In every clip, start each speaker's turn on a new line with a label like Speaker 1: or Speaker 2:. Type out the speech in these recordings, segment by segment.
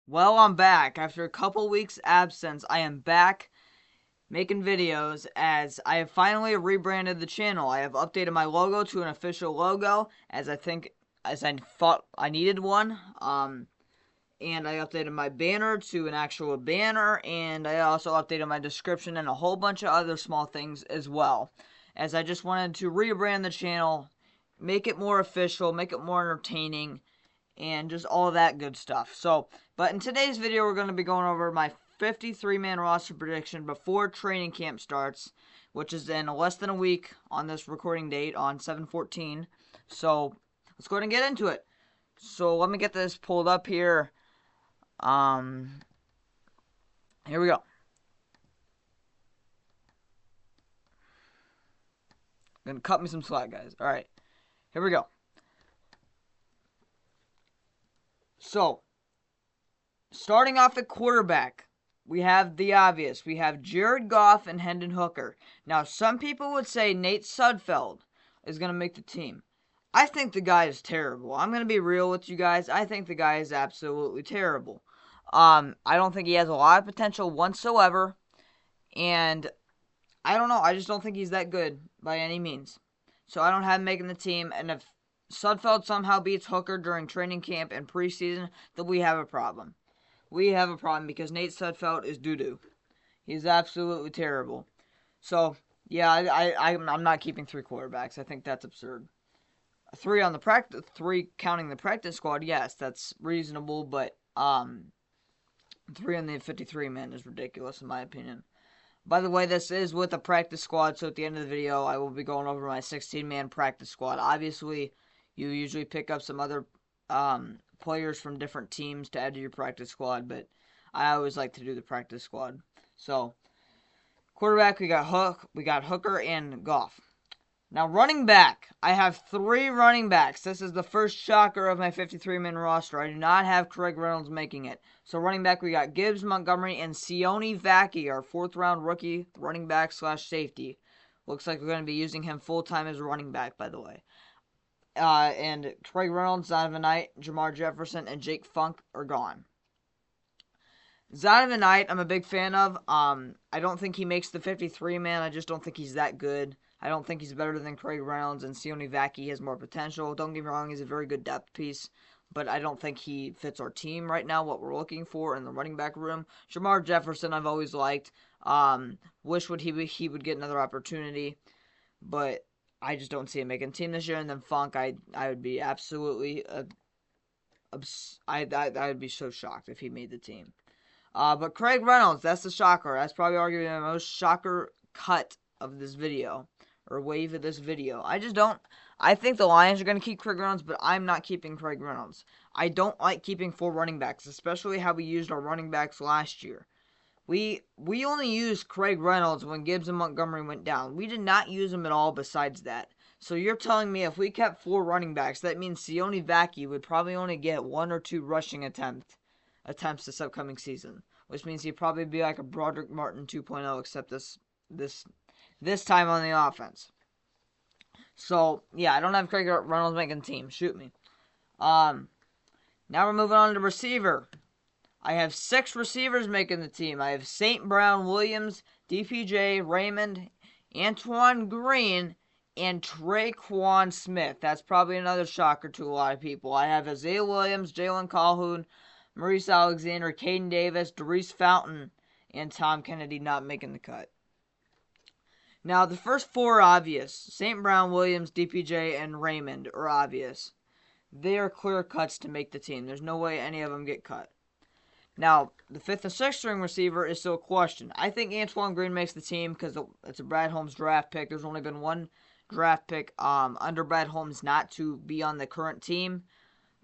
Speaker 1: Well, I'm back. After a couple weeks absence, I am back making videos as I have finally rebranded the channel. I have updated my logo to an official logo as I thought I needed one. And I updated my banner to an actual banner, and I also updated my description and a whole bunch of other small things as well. As I just wanted to rebrand the channel, make it more official, make it more entertaining, and just all that good stuff. But in today's video, we're going to be going over my 53-man roster prediction before training camp starts, which is in less than a week on this recording date on 7/14. So let's go ahead and get into it. So let me get this pulled up here. Here we go. Gonna cut me some slack, guys. All right, here we go. So, starting off at quarterback, we have the obvious. We have Jared Goff and Hendon Hooker. Now, some people would say Nate Sudfeld is going to make the team. I think the guy is terrible. I'm going to be real with you guys. I think the guy is absolutely terrible. I don't think he has a lot of potential whatsoever. And I don't know. I just don't think he's that good by any means. So I don't have him making the team. And if Sudfeld somehow beats Hooker during training camp and preseason, then we have a problem. We have a problem because Nate Sudfeld is doo-doo. He's absolutely terrible. So, yeah, I'm not keeping three quarterbacks. I think that's absurd. Three counting the practice squad, yes, that's reasonable, but three on the 53 man is ridiculous in my opinion. By the way, this is with a practice squad, so at the end of the video, I will be going over my 16-man practice squad. Obviously, you usually pick up some other players from different teams to add to your practice squad, but I always like to do the practice squad. So, quarterback, we got Hooker and Goff. Now, running back, I have three running backs. This is the first shocker of my 53-man roster. I do not have Craig Reynolds making it. So, running back, we got Gibbs, Montgomery, and Sione Vaki, our fourth-round rookie running back / safety. Looks like we're going to be using him full-time as a running back, by the way. And Craig Reynolds, Zonovan Knight, Jamar Jefferson, and Jake Funk are gone. Zonovan Knight, I'm a big fan of. I don't think he makes the 53-man. I just don't think he's that good. I don't think he's better than Craig Reynolds, and Sione Vaki has more potential. Don't get me wrong, he's a very good depth piece, but I don't think he fits our team right now, what we're looking for in the running back room. Jamar Jefferson, I've always liked. Wish he would get another opportunity, but I just don't see him making the team this year. And then Funk, I would be absolutely, I would be so shocked if he made the team. But Craig Reynolds, that's the shocker. That's probably arguably the most shocker cut of this video, or wave of this video. I think the Lions are going to keep Craig Reynolds, but I'm not keeping Craig Reynolds. I don't like keeping four running backs, especially how we used our running backs last year. We only used Craig Reynolds when Gibbs and Montgomery went down. We did not use him at all besides that. So you're telling me if we kept four running backs, that means Sione Vaki would probably only get one or two rushing attempts this upcoming season, which means he'd probably be like a Broderick Martin 2.0, except this time on the offense. So yeah, I don't have Craig Reynolds making the team. Shoot me. Now we're moving on to receiver. I have 6 receivers making the team. I have St. Brown, Williams, DPJ, Raymond, Antoine Green, and Traquan Smith. That's probably another shocker to a lot of people. I have Isaiah Williams, Jalen Calhoun, Maurice Alexander, Caden Davis, Darius Fountain, and Tom Kennedy not making the cut. Now, the first 4 are obvious. St. Brown, Williams, DPJ, and Raymond are obvious. They are clear cuts to make the team. There's no way any of them get cut. Now, the 5th and 6th string receiver is still a question. I think Antoine Green makes the team because it's a Brad Holmes draft pick. There's only been one draft pick under Brad Holmes not to be on the current team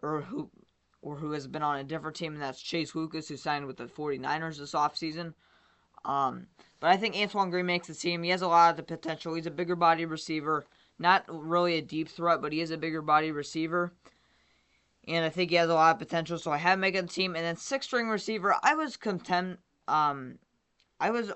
Speaker 1: or who has been on a different team, and that's Chase Lucas, who signed with the 49ers this offseason. But I think Antoine Green makes the team. He has a lot of the potential. He's a bigger body receiver. Not really a deep threat, but he is a bigger body receiver. And I think he has a lot of potential, so I have him making the team. And then 6th string receiver, I was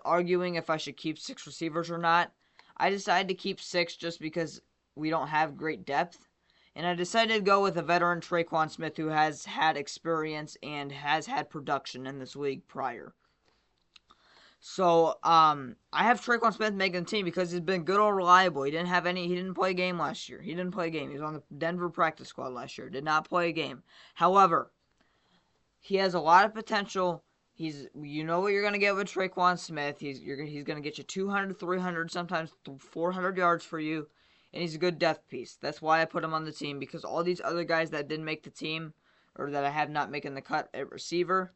Speaker 1: arguing if I should keep 6 receivers or not. I decided to keep 6 just because we don't have great depth. And I decided to go with a veteran Traquan Smith who has had experience and has had production in this league prior. So, I have Traquan Smith making the team because he's been good or reliable. He didn't play a game last year. He didn't play a game. He was on the Denver practice squad last year. Did not play a game. However, he has a lot of potential. You know what you're going to get with Traquan Smith. He's going to get you 200, 300, sometimes 400 yards for you. And he's a good depth piece. That's why I put him on the team, because all these other guys that didn't make the team, or that I have not making the cut at receiver,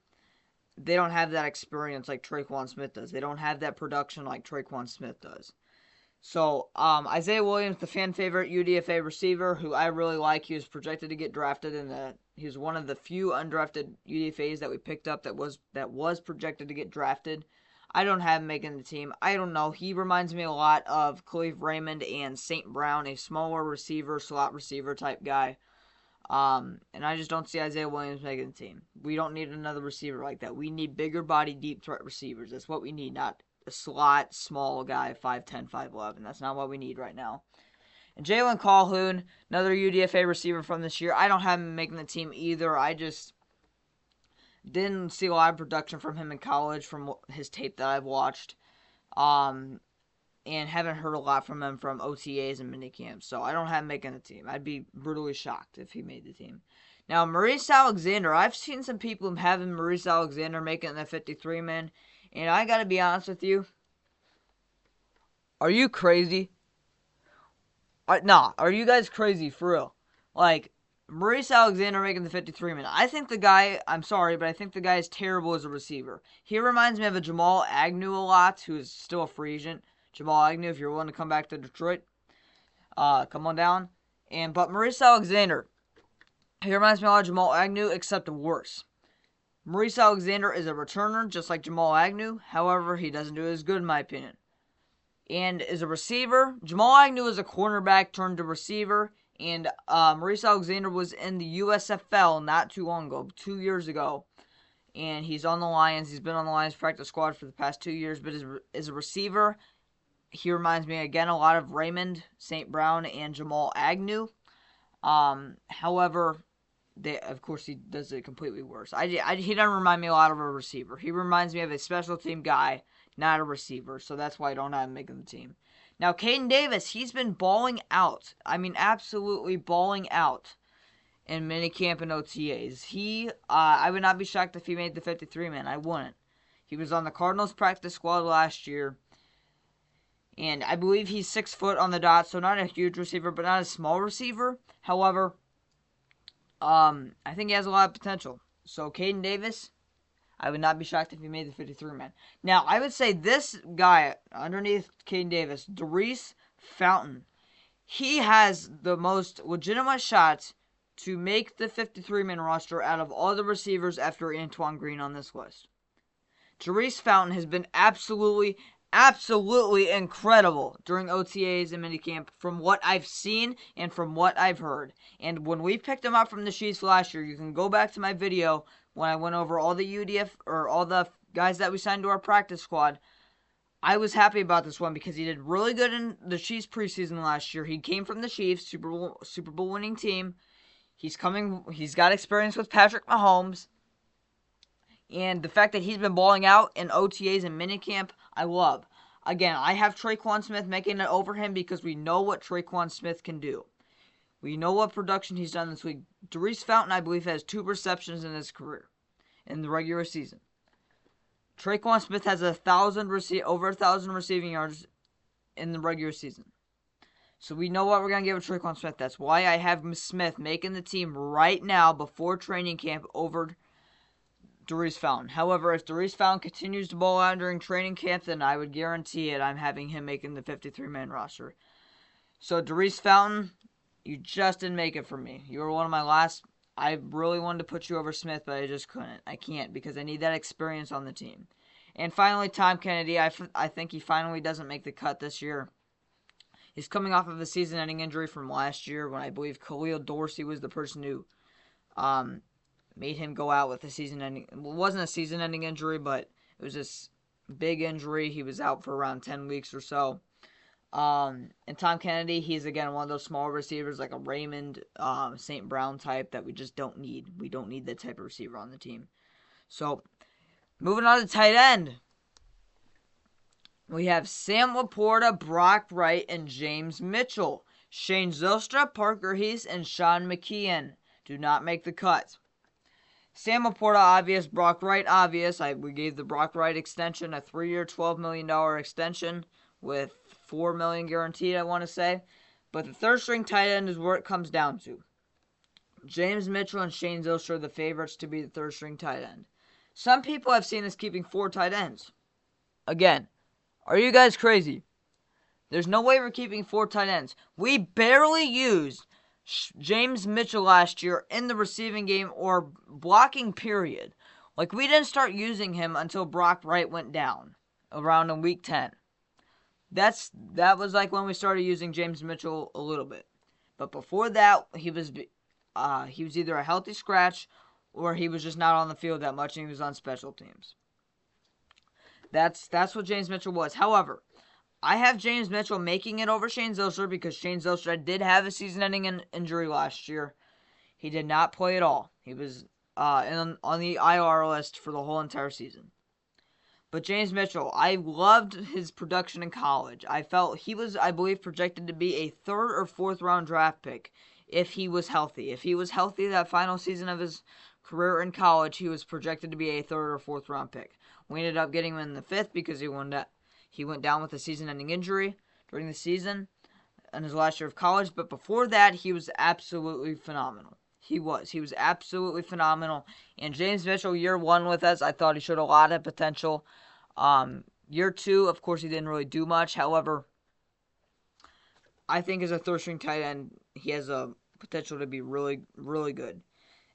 Speaker 1: they don't have that experience like Traquan Smith does. They don't have that production like Traquan Smith does. So, Isaiah Williams, the fan favorite UDFA receiver, who I really like. He was projected to get drafted he was one of the few undrafted UDFAs that we picked up that was projected to get drafted. I don't have him making the team. I don't know. He reminds me a lot of Khalif Raymond and St. Brown, a smaller receiver, slot receiver type guy. And I just don't see Isaiah Williams making the team. We don't need another receiver like that. We need bigger body, deep threat receivers. That's what we need, not a slot, small guy, 5'10", 5'11". That's not what we need right now. And Jalen Calhoun, another UDFA receiver from this year. I don't have him making the team either. I just didn't see a lot of production from him in college from his tape that I've watched. And haven't heard a lot from him from OTAs and minicamps. So I don't have him making the team. I'd be brutally shocked if he made the team. Now, Maurice Alexander. I've seen some people having Maurice Alexander making the 53-man. And I gotta be honest with you. Are you crazy? Are you guys crazy for real? Like, Maurice Alexander making the 53-man. I think the guy, I'm sorry, but I think the guy is terrible as a receiver. He reminds me of a Jamal Agnew a lot, who is still a free agent. Jamal Agnew, if you're willing to come back to Detroit, come on down. But Maurice Alexander, he reminds me a lot of Jamal Agnew, except worse. Maurice Alexander is a returner, just like Jamal Agnew. However, he doesn't do as good, in my opinion. And as a receiver, Jamal Agnew is a cornerback turned to receiver. And Maurice Alexander was in the USFL not too long ago, 2 years ago. And he's on the Lions. He's been on the Lions practice squad for the past 2 years. But as a receiver, he reminds me, again, a lot of Raymond, St. Brown, and Jamal Agnew. However, of course, he does it completely worse. He doesn't remind me a lot of a receiver. He reminds me of a special team guy, not a receiver. So that's why I don't have him making the team. Now, Caden Davis, he's been balling out. I mean, absolutely balling out in minicamp and OTAs. I would not be shocked if he made the 53-man. I wouldn't. He was on the Cardinals practice squad last year. And I believe he's 6 foot on the dot, so not a huge receiver, but not a small receiver. However, I think he has a lot of potential. So, Caden Davis, I would not be shocked if he made the 53-man. Now, I would say this guy underneath Caden Davis, Darius Fountain, he has the most legitimate shot to make the 53-man roster out of all the receivers after Antoine Green on this list. Darius Fountain has been absolutely incredible during OTAs and minicamp from what I've seen and from what I've heard. And when we picked him up from the Chiefs last year, you can go back to my video when I went over all the all the guys that we signed to our practice squad. I was happy about this one because he did really good in the Chiefs preseason last year. He came from the Chiefs, Super Bowl winning team. He's got experience with Patrick Mahomes. And the fact that he's been balling out in OTAs and minicamp, I love. Again, I have Traquan Smith making it over him because we know what Traquan Smith can do. We know what production he's done this week. Darius Fountain, I believe, has 2 receptions in his career in the regular season. Traquan Smith has over 1,000 receiving yards in the regular season. So we know what we're going to get with Traquan Smith. That's why I have Smith making the team right now before training camp over Darius Fountain. However, if Darius Fountain continues to ball out during training camp, then I would guarantee it I'm having him making the 53-man roster. So, Darius Fountain, you just didn't make it for me. You were one of my last. I really wanted to put you over Smith, but I just couldn't. I can't because I need that experience on the team. And finally, Tom Kennedy. I think he finally doesn't make the cut this year. He's coming off of a season-ending injury from last year when I believe Khalil Dorsey was the person who made him go out with a season-ending. It wasn't a season-ending injury, but it was this big injury. He was out for around 10 weeks or so. And Tom Kennedy, he's again one of those small receivers like a Raymond St. Brown type that we just don't need. We don't need that type of receiver on the team. So, moving on to tight end. We have Sam Laporta, Brock Wright, and James Mitchell. Shane Zylstra, Parker Heath, and Sean McKeon do not make the cut. Sam Laporta, obvious. Brock Wright, obvious. We gave the Brock Wright extension a 3-year, $12 million extension with $4 million guaranteed, I want to say. But the third string tight end is where it comes down to. James Mitchell and Shane Zylstra are the favorites to be the third string tight end. Some people have seen us keeping 4 tight ends. Again, are you guys crazy? There's no way we're keeping 4 tight ends. We barely used James Mitchell last year in the receiving game or blocking period. Like, we didn't start using him until Brock Wright went down around in week 10. That was like when we started using James Mitchell a little bit. But before that, he was either a healthy scratch or he was just not on the field that much and he was on special teams. That's what James Mitchell was. However, I have James Mitchell making it over Shane Zylstra because Shane Zylstra did have a season-ending injury last year. He did not play at all. He was on the IR list for the whole entire season. But James Mitchell, I loved his production in college. I felt he was, I believe, projected to be a 3rd or 4th round draft pick if he was healthy. If he was healthy that final season of his career in college, he was projected to be a 3rd or 4th round pick. We ended up getting him in the 5th because he went down with a season-ending injury during the season in his last year of college. But before that, he was absolutely phenomenal. He was absolutely phenomenal. And James Mitchell, year 1 with us, I thought he showed a lot of potential. Year 2, of course, he didn't really do much. However, I think as a third-string tight end, he has a potential to be really, really good.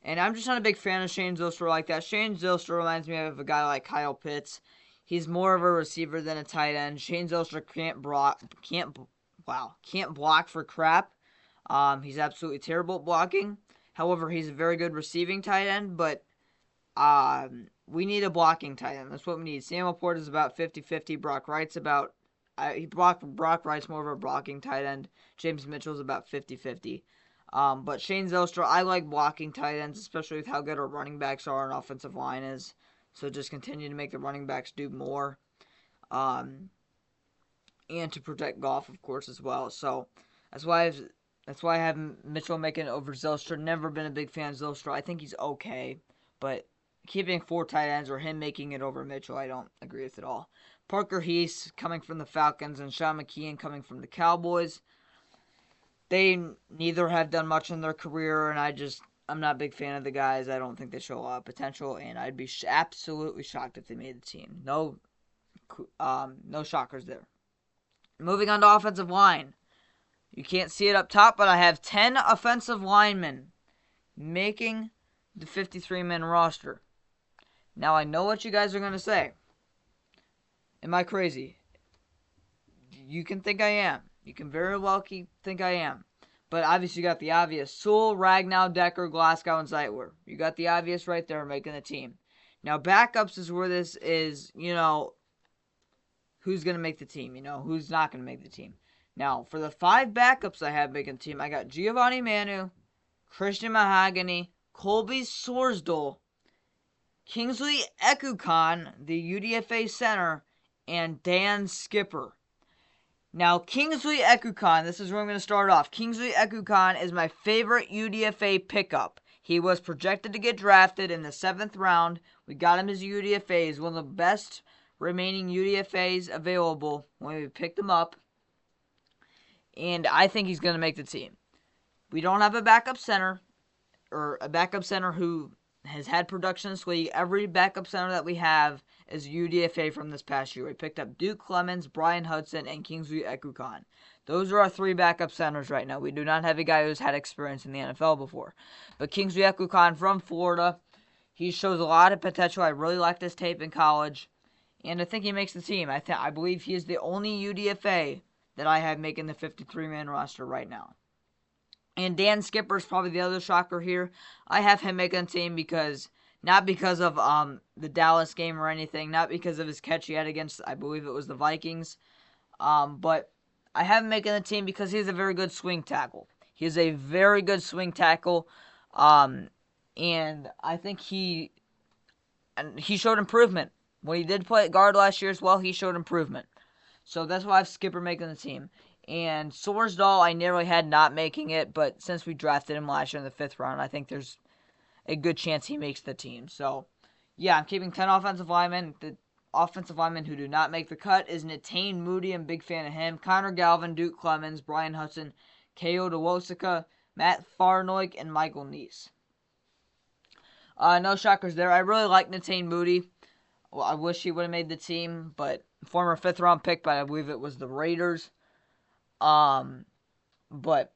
Speaker 1: And I'm just not a big fan of Shane Zylstra like that. Shane Zylstra reminds me of a guy like Kyle Pitts. He's more of a receiver than a tight end. Shane Zylstra can't block for crap. He's absolutely terrible at blocking. However, he's a very good receiving tight end, but we need a blocking tight end. That's what we need. Sam Laporta is about 50-50. Brock Wright's Brock Wright's more of a blocking tight end. James Mitchell's about 50-50. But Shane Zylstra, I like blocking tight ends, especially with how good our running backs are and offensive line is. So just continue to make the running backs do more. And to protect Goff, of course, as well. So that's why I have Mitchell making it over Zylstra. Never been a big fan of Zylstra. I think he's okay. But keeping 4 tight ends or him making it over Mitchell, I don't agree with at all. Parker Heath coming from the Falcons and Sean McKeon coming from the Cowboys. They neither have done much in their career, and I'm not a big fan of the guys. I don't think they show a lot of potential, and I'd be absolutely shocked if they made the team. No shockers there. Moving on to offensive line. You can't see it up top, but I have 10 offensive linemen making the 53-man roster. Now, I know what you guys are going to say. Am I crazy? You can think I am. You can very well think I am. But obviously you got the obvious. Sewell, Ragnow, Decker, Glasgow, and Zeitler. You got the obvious right there making the team. Now backups is where this is, who's going to make the team, who's not going to make the team. Now, for the 5 backups I have making the team, I got Giovanni Manu, Christian Mahogany, Colby Sorsdal, Kingsley Ekukon, the UDFA center, and Dan Skipper. Now, Kingsley Ekukon, this is where I'm going to start off. Kingsley Ekukon is my favorite UDFA pickup. He was projected to get drafted in the 7th round. We got him as a UDFA. He's one of the best remaining UDFAs available when we picked him up. And I think he's going to make the team. We don't have a backup center, or a backup center who has had production in this league. Every backup center that we have is UDFA from this past year. We picked up Duke Clemens, Brian Hudson, and Kingsley Ekukon. Those are our 3 backup centers right now. We do not have a guy who's had experience in the NFL before. But Kingsley Ekukon from Florida, he shows a lot of potential. I really liked his tape in college. And I think he makes the team. I believe he is the only UDFA that I have making the 53-man roster right now. And Dan Skipper is probably the other shocker here. I have him making the team not because of the Dallas game or anything, not because of his catch he had against, I believe it was the Vikings, but I have him making the team because he's a very good swing tackle. He's a very good swing tackle, and I think he showed improvement. When he did play at guard last year as well, he showed improvement. So that's why I have Skipper making the team. And Sorsdahl, I nearly had not making it, but since we drafted him last year in the 5th round, I think there's a good chance he makes the team. So, yeah, I'm keeping 10 offensive linemen. The offensive linemen who do not make the cut is Netane Moody. I'm a big fan of him. Connor Galvin, Duke Clemens, Brian Hudson, Ko Dewosika, Matt Farnoik, and Michael Neese. No shockers there. I really like Netane Moody. Well, I wish he would have made the team, but former 5th round pick, but I believe it was the Raiders. But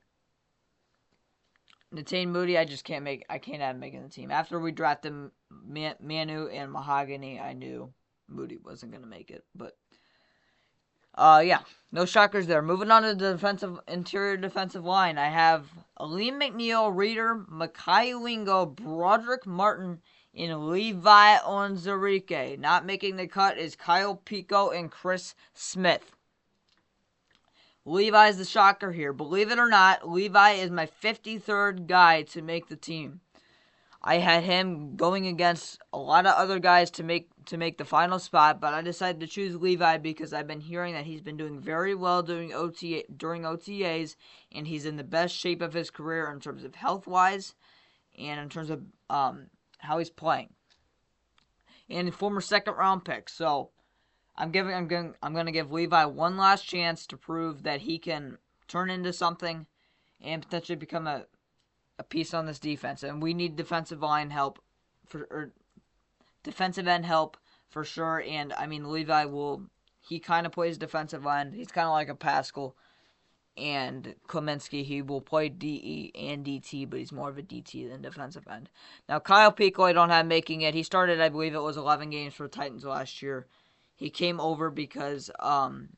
Speaker 1: Netane Moody, I can't have him making the team. After we drafted Manu and Mahogany, I knew Moody wasn't going to make it. But, yeah, no shockers there. Moving on to the interior defensive line, I have Aleem McNeil, Reader, Makai Wingo, Broderick Martin, and Levi Onwuzurike. Not making the cut is Kyle Pico and Chris Smith. Levi's the shocker here. Believe it or not, Levi is my 53rd guy to make the team. I had him going against a lot of other guys to make the final spot, but I decided to choose Levi because I've been hearing that he's been doing very well during OTAs, and he's in the best shape of his career in terms of health-wise and in terms of how he's playing. And former 2nd round pick, so I'm going to give Levi one last chance to prove that he can turn into something and potentially become a piece on this defense. And we need defensive end help for sure. And I mean, Levi he kind of plays defensive end. He's kind of like a Pascal and Kaminsky. He will play DE and DT, but he's more of a DT than defensive end. Now, Kyle Pico, I don't have making it. He started, I believe it was 11 games for the Titans last year. He came over because of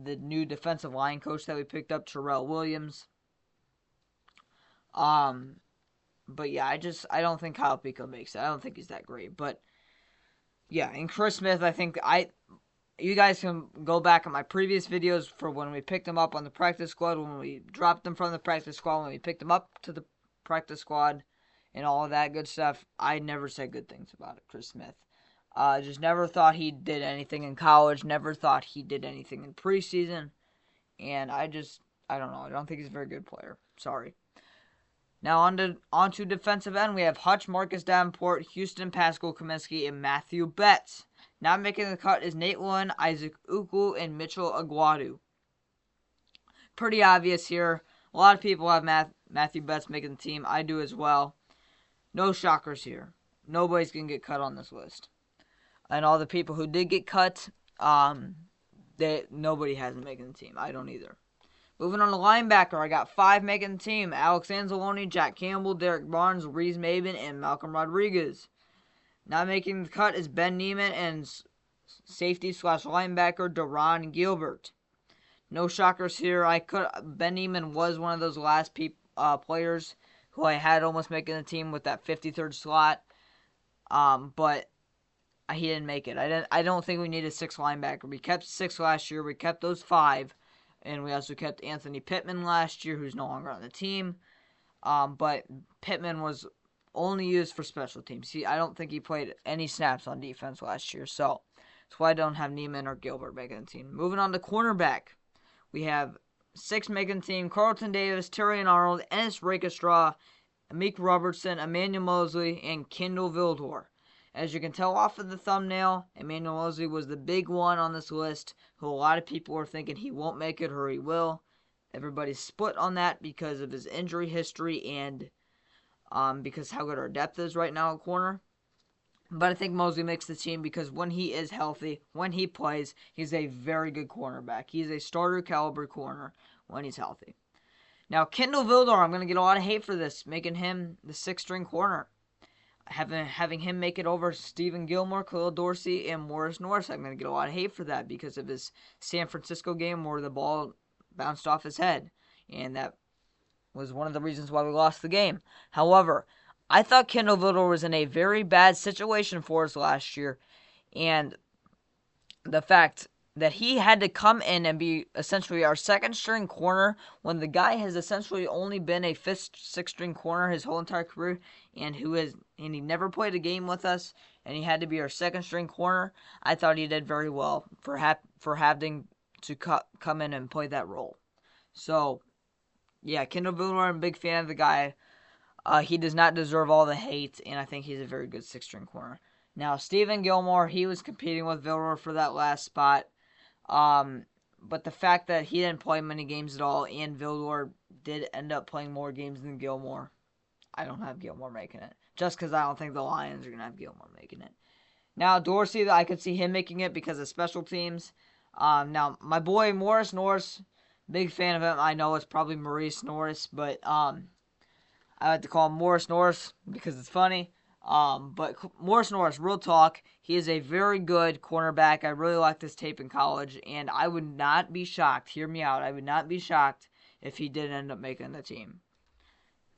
Speaker 1: the new defensive line coach that we picked up, Terrell Williams. But yeah, I don't think Kyle Pico makes it. I don't think he's that great. But yeah, and Chris Smith, I think you guys can go back on my previous videos for when we picked him up on the practice squad, when we dropped him from the practice squad, when we picked him up to the practice squad, and all of that good stuff. I never said good things about it, Chris Smith. Just never thought he did anything in college. Never thought he did anything in preseason. And I don't know. I don't think he's a very good player. Sorry. Now on to defensive end. We have Hutch, Marcus Davenport, Houston, Pascal Kaminsky, and Matthew Betts. Not making the cut is Nate Lynn, Isaac Uku, and Mitchell Aguadu. Pretty obvious here. A lot of people have Matthew Betts making the team. I do as well. No shockers here. Nobody's going to get cut on this list. And all the people who did get cut, nobody has them making the team. I don't either. Moving on to linebacker, I got 5 making the team. Alex Anzalone, Jack Campbell, Derek Barnes, Reese Maben, and Malcolm Rodriguez. Not making the cut is Ben Neiman and safety/linebacker Deron Gilbert. No shockers here. Ben Neiman was one of those last players who I had almost making the team with that 53rd slot. But he didn't make it. I don't think we need a 6 linebacker. We kept 6 last year. We kept those 5. And we also kept Anthony Pittman last year, who's no longer on the team. But Pittman was only used for special teams. I don't think he played any snaps on defense last year. So that's why I don't have Neiman or Gilbert making the team. Moving on to cornerback. We have 6 making the team. Carlton Davis, Terrion Arnold, Ennis Rakestraw, Amik Robertson, Emmanuel Mosley, and Kendall Vildor. As you can tell off of the thumbnail, Emmanuel Mosley was the big one on this list, who a lot of people are thinking he won't make it or he will. Everybody's split on that because of his injury history and because how good our depth is right now at corner. But I think Mosley makes the team because when he is healthy, when he plays, he's a very good cornerback. He's a starter caliber corner when he's healthy. Now, Kendall Vildor, I'm going to get a lot of hate for this, making him the 6th-string corner. Having him make it over Stephen Gilmore, Khalil Dorsey, and Morris Norris, I'm going to get a lot of hate for that because of his San Francisco game where the ball bounced off his head. And that was one of the reasons why we lost the game. However, I thought Kendall Vildor was in a very bad situation for us last year. And the fact that he had to come in and be essentially our second string corner when the guy has essentially only been a fifth, sixth string corner his whole entire career, and he never played a game with us, and he had to be our second string corner. I thought he did very well for having to come in and play that role. So yeah, Kendall Vildor, I'm a big fan of the guy. He does not deserve all the hate, and I think he's a very good sixth string corner. Now, Stephen Gilmore, he was competing with Vildor for that last spot. But the fact that he didn't play many games at all, and Vildor did end up playing more games than Gilmore, I don't have Gilmore making it. Just because I don't think the Lions are going to have Gilmore making it. Now, Dorsey, I could see him making it because of special teams. Now, my boy Morris Norris, big fan of him. I know it's probably Maurice Norris, but I like to call him Morris Norris because it's funny. But Morris Norris, real talk, he is a very good cornerback. I really liked his tape in college, and I would not be shocked, hear me out, I would not be shocked if he did end up making the team.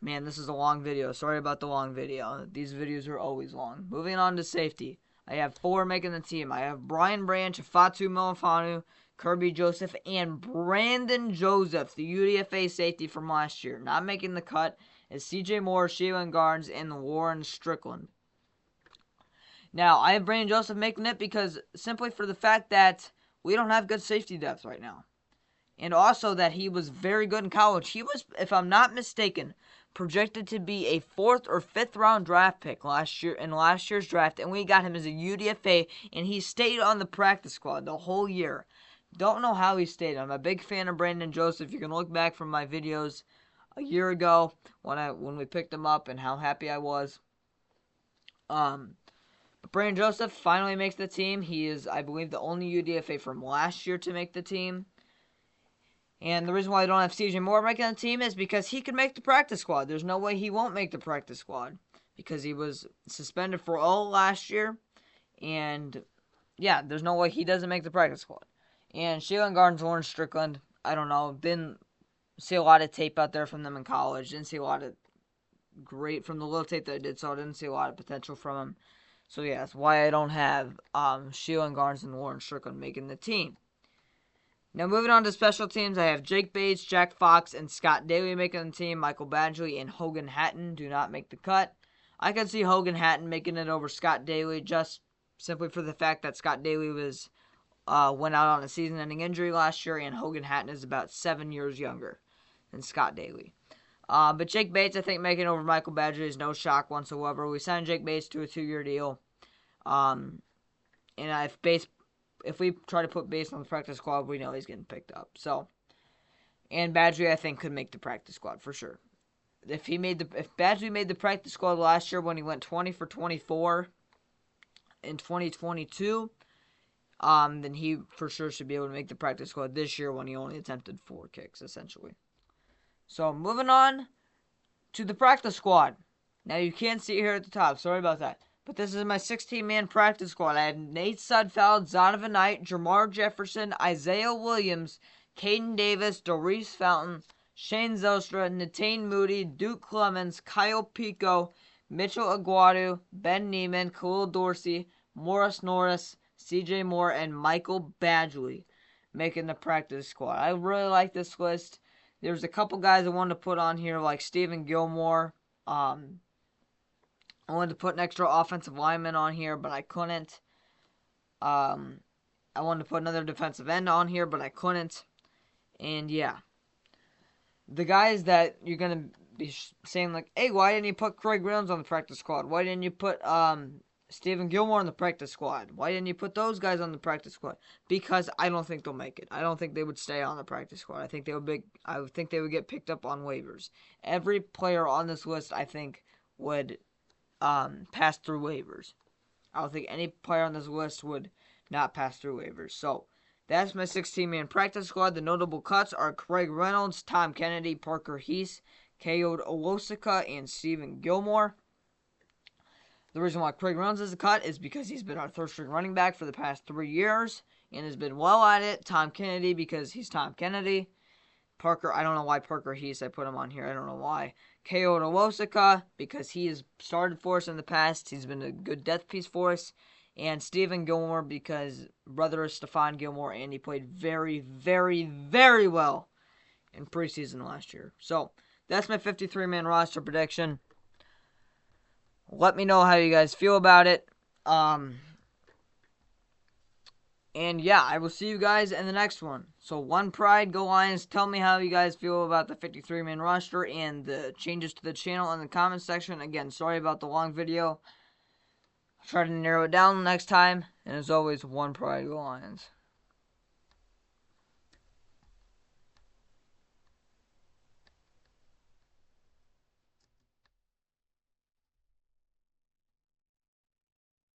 Speaker 1: Man, this is a long video. Sorry about the long video. These videos are always long. Moving on to safety. I have 4 making the team. I have Brian Branch, Fatu Milifanu, Kirby Joseph, and Brandon Joseph, the UDFA safety from last year. Not making the cut is C.J. Moore, Sheelan Garnes, and Warren Strickland. Now, I have Brandon Joseph making it because simply for the fact that we don't have good safety depth right now. And also that he was very good in college. He was, if I'm not mistaken, projected to be a 4th or 5th round draft pick last year's draft, and we got him as a UDFA, and he stayed on the practice squad the whole year. Don't know how he stayed. I'm a big fan of Brandon Joseph. You can look back from my videos a year ago when we picked him up and how happy I was. But Brandon Joseph finally makes the team. He is, I believe, the only UDFA from last year to make the team. And the reason why I don't have C.J. Moore making the team is because he could make the practice squad. There's no way he won't make the practice squad because he was suspended for all last year. And, yeah, there's no way he doesn't make the practice squad. And Sheelan Garnes, Warren Strickland, I don't know, didn't see a lot of tape out there from them in college. Didn't see a lot of great from the little tape that I did, so I didn't see a lot of potential from him. So, yeah, that's why I don't have Sheelan Garnes and Warren Strickland making the team. Now, moving on to special teams, I have Jake Bates, Jack Fox, and Scott Daly making the team. Michael Badgley and Hogan Hatton do not make the cut. I could see Hogan Hatton making it over Scott Daly just simply for the fact that Scott Daly went out on a season-ending injury last year, and Hogan Hatton is about 7 years younger than Scott Daly. But Jake Bates, I think, making over Michael Badgley is no shock whatsoever. We signed Jake Bates to a 2-year deal. And if we try to put Bates on the practice squad, we know he's getting picked up. So, and Badgley, I think, could make the practice squad for sure. If Badgley made the practice squad last year when he went 20 for 24 in 2022, then he for sure should be able to make the practice squad this year when he only attempted 4 kicks, essentially. So, moving on to the practice squad. Now, you can't see it here at the top. Sorry about that. But this is my 16-man practice squad. I had Nate Sudfeld, Zonovan Knight, Jamar Jefferson, Isaiah Williams, Caden Davis, Doris Fountain, Shane Zostra, Natane Moody, Duke Clemens, Kyle Pico, Mitchell Aguado, Ben Neiman, Khalil Dorsey, Morris Norris, C.J. Moore, and Michael Badgley making the practice squad. I really like this list. There's a couple guys I wanted to put on here like Stephen Gilmore. I wanted to put an extra offensive lineman on here, but I couldn't. I wanted to put another defensive end on here, but I couldn't. And yeah. The guys that you're going to be saying like, hey, why didn't you put Craig Reynolds on the practice squad? Why didn't you put Stephen Gilmore on the practice squad? Why didn't you put those guys on the practice squad? Because I don't think they'll make it. I don't think they would stay on the practice squad. I think they would get picked up on waivers. Every player on this list, I think, would pass through waivers. I don't think any player on this list would not pass through waivers. So, that's my 16-man practice squad. The notable cuts are Craig Reynolds, Tom Kennedy, Parker Heese, Kayode Owosika, and Stephen Gilmore. The reason why Craig Reynolds is a cut is because he's been our third-string running back for the past 3 years and has been well at it. Tom Kennedy, because he's Tom Kennedy. Parker, I don't know why Parker Heese, I put him on here. I don't know why. Kayode Owosika, because he has started for us in the past. He's been a good depth piece for us. and Stephen Gilmore because brother of Stephon Gilmore, and he played very, very, very well in preseason last year. So that's my 53-man roster prediction. Let me know how you guys feel about it. And yeah, I will see you guys in the next one. So, One Pride, go Lions. Tell me how you guys feel about the 53-man roster and the changes to the channel in the comments section. Again, sorry about the long video. I'll try to narrow it down next time. And as always, One Pride, go Lions.